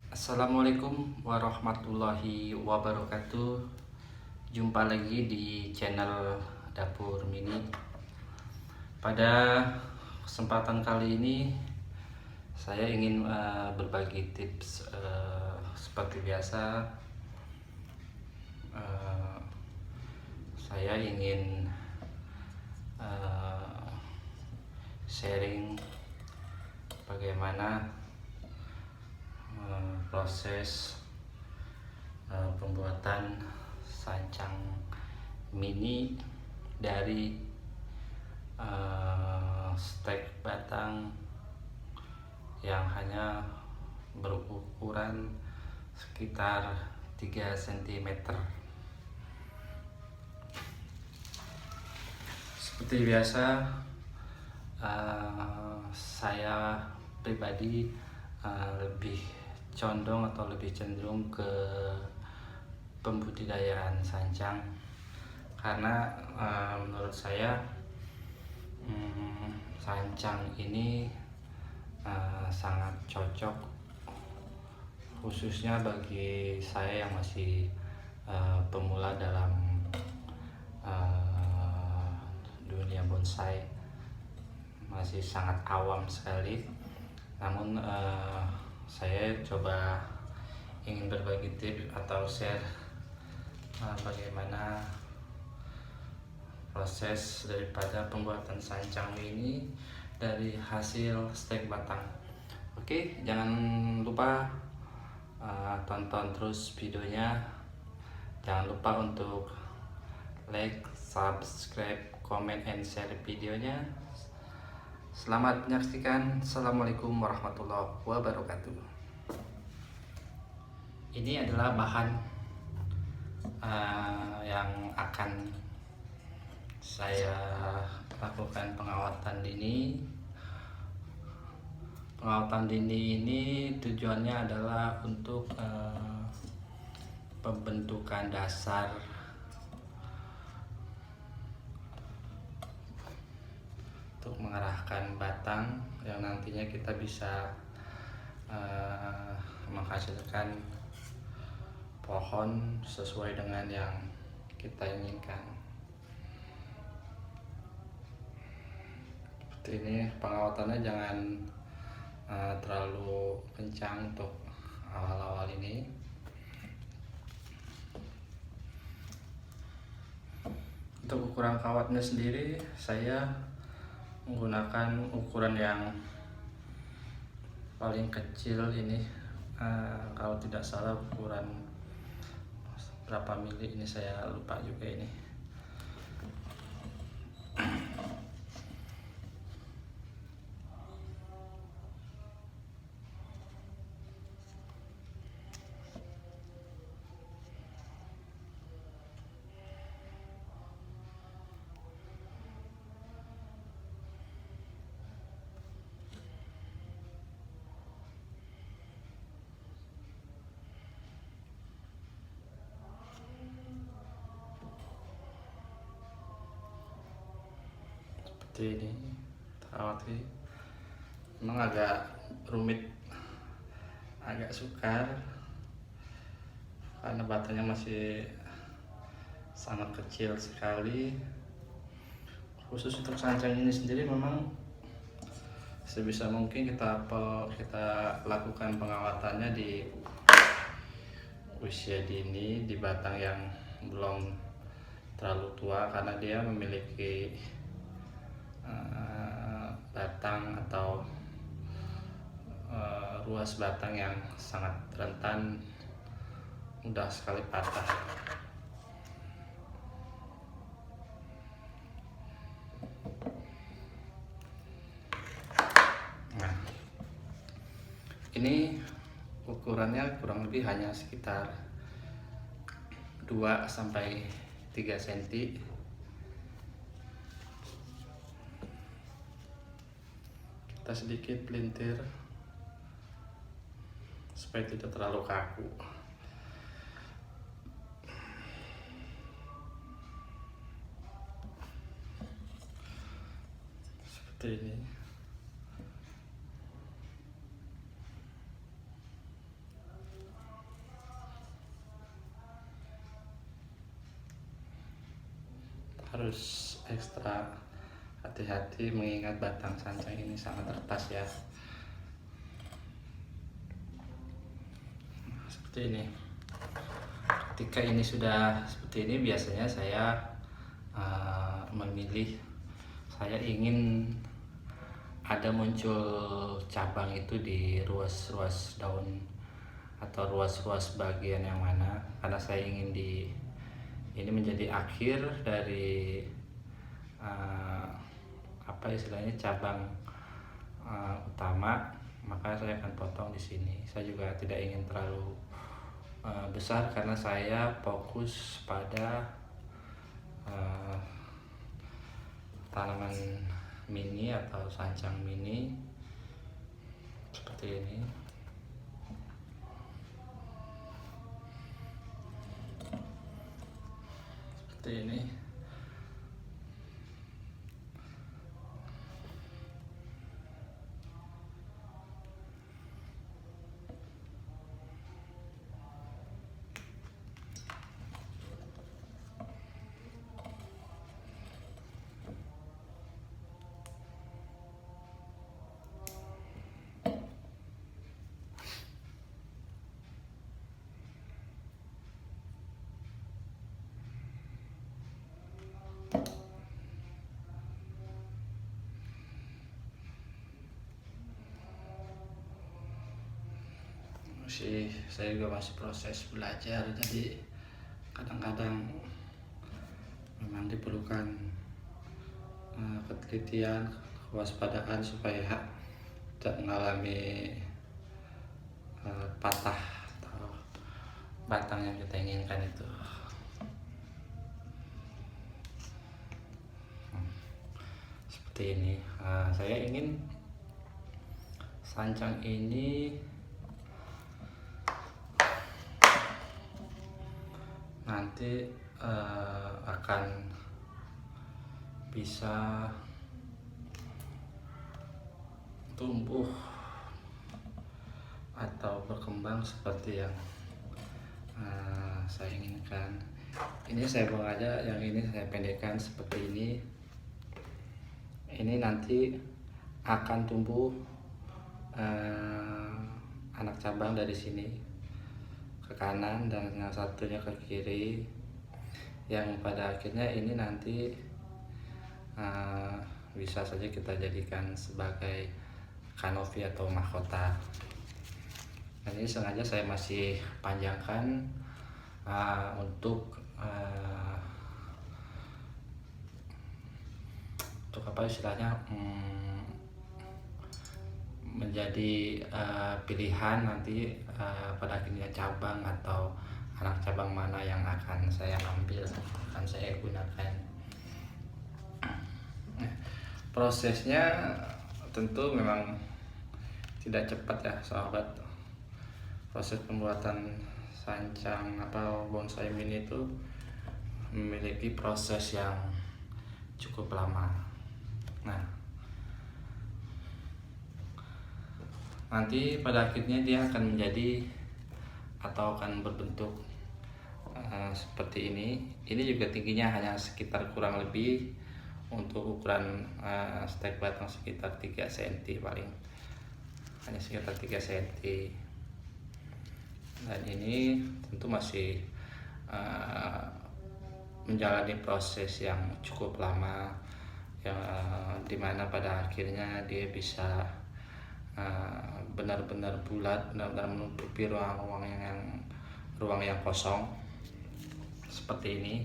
Assalamualaikum warahmatullahi wabarakatuh. Jumpa lagi di channel Dapur Mini. Pada kesempatan kali ini saya ingin berbagi tips seperti biasa. eh, saya ingin eh, sharing bagaimana proses pembuatan sancang mini dari stek batang yang hanya berukuran sekitar 3 cm. Seperti biasa, saya pribadi lebih condong atau lebih cenderung ke pembudidayaan sancang karena menurut saya sancang ini sangat cocok khususnya bagi saya yang masih pemula dalam dunia bonsai, masih sangat awam sekali. Namun saya coba ingin berbagi tips atau share bagaimana proses daripada pembuatan sancang ini dari hasil stek batang. Oke, jangan lupa tonton terus videonya. Jangan lupa untuk like, subscribe, comment, and share videonya. Selamat menyaksikan. Assalamualaikum warahmatullahi wabarakatuh. Ini adalah bahan yang akan saya lakukan pengawatan dini. Pengawatan dini ini tujuannya adalah untuk pembentukan dasar untuk mengarahkan batang yang nantinya kita bisa menghasilkan pohon sesuai dengan yang kita inginkan. Seperti ini pengawatannya, jangan terlalu kencang untuk awal-awal ini. Untuk ukuran kawatnya sendiri saya menggunakan ukuran yang paling kecil ini, kalau tidak salah ukuran berapa mili ini saya lupa juga ini. Seperti ini, terawat sih. Memang agak rumit, agak sukar karena batangnya masih sangat kecil sekali. Khusus untuk sancang ini sendiri memang sebisa mungkin kita lakukan pengawatannya di usia dini, di batang yang belum terlalu tua, karena dia memiliki batang atau ruas batang yang sangat rentan, mudah sekali patah. Nah, ini ukurannya kurang lebih hanya sekitar 2 sampai 3 cm. Kita sedikit pelintir supaya tidak terlalu kaku. Seperti ini. harus ekstra hati-hati mengingat batang sancang ini sangat retas ya. Seperti ini. Ketika ini sudah seperti ini, biasanya saya memilih, saya ingin ada muncul cabang itu di ruas-ruas daun atau ruas-ruas bagian yang mana, karena saya ingin ini menjadi akhir dari apa istilahnya cabang utama, maka saya akan potong di sini. Saya juga tidak ingin terlalu besar karena saya fokus pada tanaman mini atau sancang mini seperti ini. Seperti ini. Saya juga masih proses belajar, jadi kadang-kadang memang diperlukan ketelitian, kewaspadaan supaya tidak mengalami patah atau batang yang kita inginkan itu. Seperti ini. Saya ingin sancang ini nanti akan bisa tumbuh atau berkembang seperti yang saya inginkan. Ini saya buang aja, yang ini saya pendekkan seperti ini. Ini nanti akan tumbuh anak cabang dari sini ke kanan dan yang satunya ke kiri, yang pada akhirnya ini nanti bisa saja kita jadikan sebagai kanopi atau mahkota. Dan ini sengaja saya masih panjangkan untuk apa istilahnya, menjadi pilihan nanti pada akhirnya cabang atau anak cabang mana yang akan saya ambil, akan saya gunakan. Prosesnya tentu memang tidak cepat ya sahabat. Proses pembuatan sancang atau bonsai mini itu memiliki proses yang cukup lama. Nah, nanti pada akhirnya dia akan menjadi atau akan berbentuk seperti ini. Ini juga tingginya hanya sekitar kurang lebih untuk ukuran stek batang sekitar 3 cm paling, hanya sekitar 3 cm. Dan ini tentu masih menjalani proses yang cukup lama, yang dimana pada akhirnya dia bisa benar-benar bulat, benar-benar menutupi ruang yang kosong seperti ini.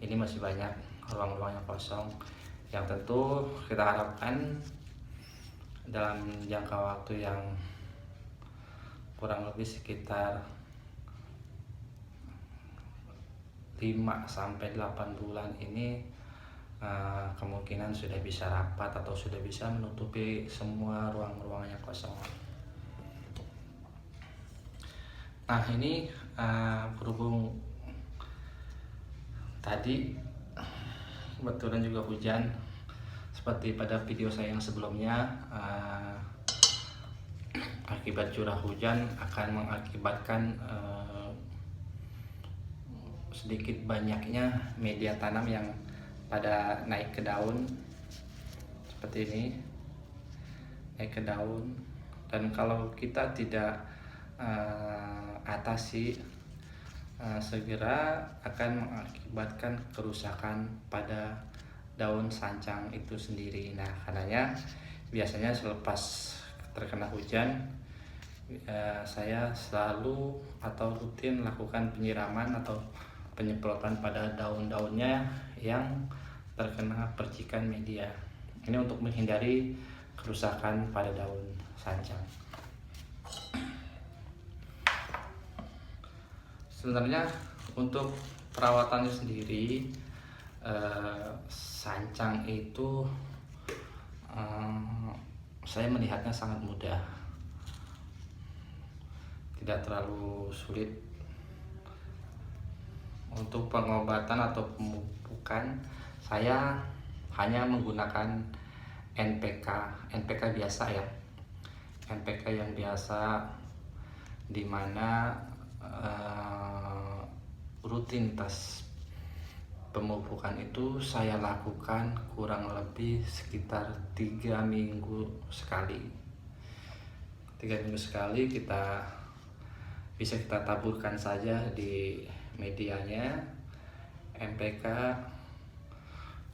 Ini masih banyak ruang-ruang yang kosong, yang tentu kita harapkan dalam jangka waktu yang kurang lebih sekitar 5-8 bulan ini kemungkinan sudah bisa rapat atau sudah bisa menutupi semua ruang-ruang yang kosong. Nah, ini berhubung tadi kebetulan juga hujan, seperti pada video saya yang sebelumnya, akibat curah hujan akan mengakibatkan sedikit banyaknya media tanam yang pada naik ke daun seperti ini, naik ke daun. Dan kalau kita tidak atasi segera akan mengakibatkan kerusakan pada daun sancang itu sendiri. Nah, karenanya biasanya selepas terkena hujan saya selalu atau rutin lakukan penyiraman atau penyemprotan pada daun-daunnya yang terkena percikan media. Ini untuk menghindari kerusakan pada daun sancang. Sebenarnya untuk perawatannya sendiri, sancang itu saya melihatnya sangat mudah, tidak terlalu sulit. Untuk pengobatan atau pemupukan saya hanya menggunakan NPK biasa ya, NPK yang biasa, dimana rutinitas pemupukan itu saya lakukan kurang lebih sekitar 3 minggu sekali. 3 minggu sekali bisa kita taburkan saja di medianya NPK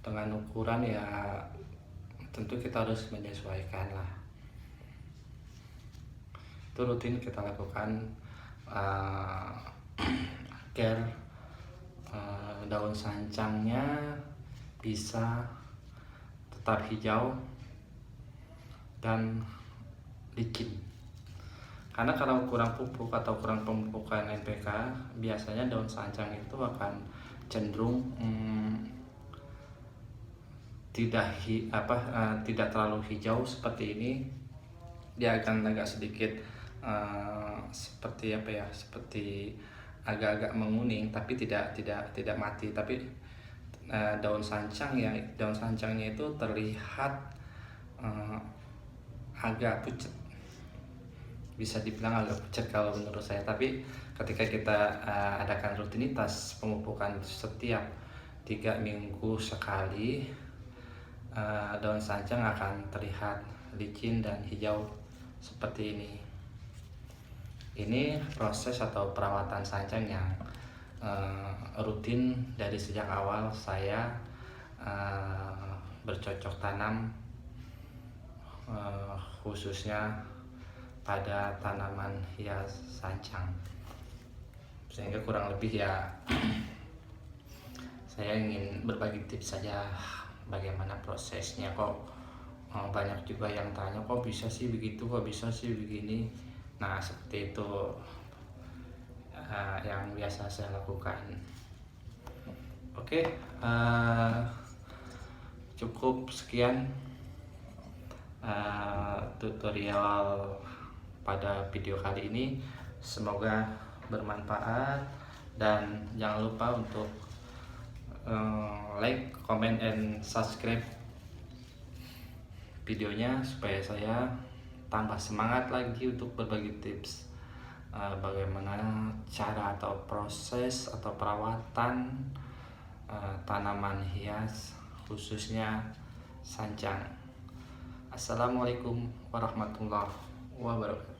dengan ukuran ya, tentu kita harus menyesuaikan lah. Itu rutin kita lakukan agar daun sancangnya bisa tetap hijau dan licin. Karena kalau kurang pupuk atau kurang pemupukan NPK, biasanya daun sancang itu akan cenderung tidak terlalu hijau seperti ini. Dia akan agak sedikit seperti agak-agak menguning, tapi tidak mati. Tapi daun sancangnya itu terlihat agak pucat, bisa dibilang agak pucat kalau menurut saya. Tapi ketika kita adakan rutinitas pemupukan setiap 3 minggu sekali, daun sancang akan terlihat licin dan hijau seperti ini. Ini proses atau perawatan sancang yang rutin dari sejak awal saya bercocok tanam, khususnya pada tanaman hias sancang. Sehingga kurang lebih ya saya ingin berbagi tips saja bagaimana prosesnya. Kok banyak juga yang tanya, kok bisa sih begitu, kok bisa sih begini. Nah, seperti itu yang biasa saya lakukan. Oke, cukup sekian tutorial pada video kali ini. Semoga bermanfaat, dan jangan lupa untuk like, comment, and subscribe videonya supaya saya tambah semangat lagi untuk berbagi tips bagaimana cara atau proses atau perawatan tanaman hias khususnya sancang. Assalamualaikum warahmatullahi wabarakatuh.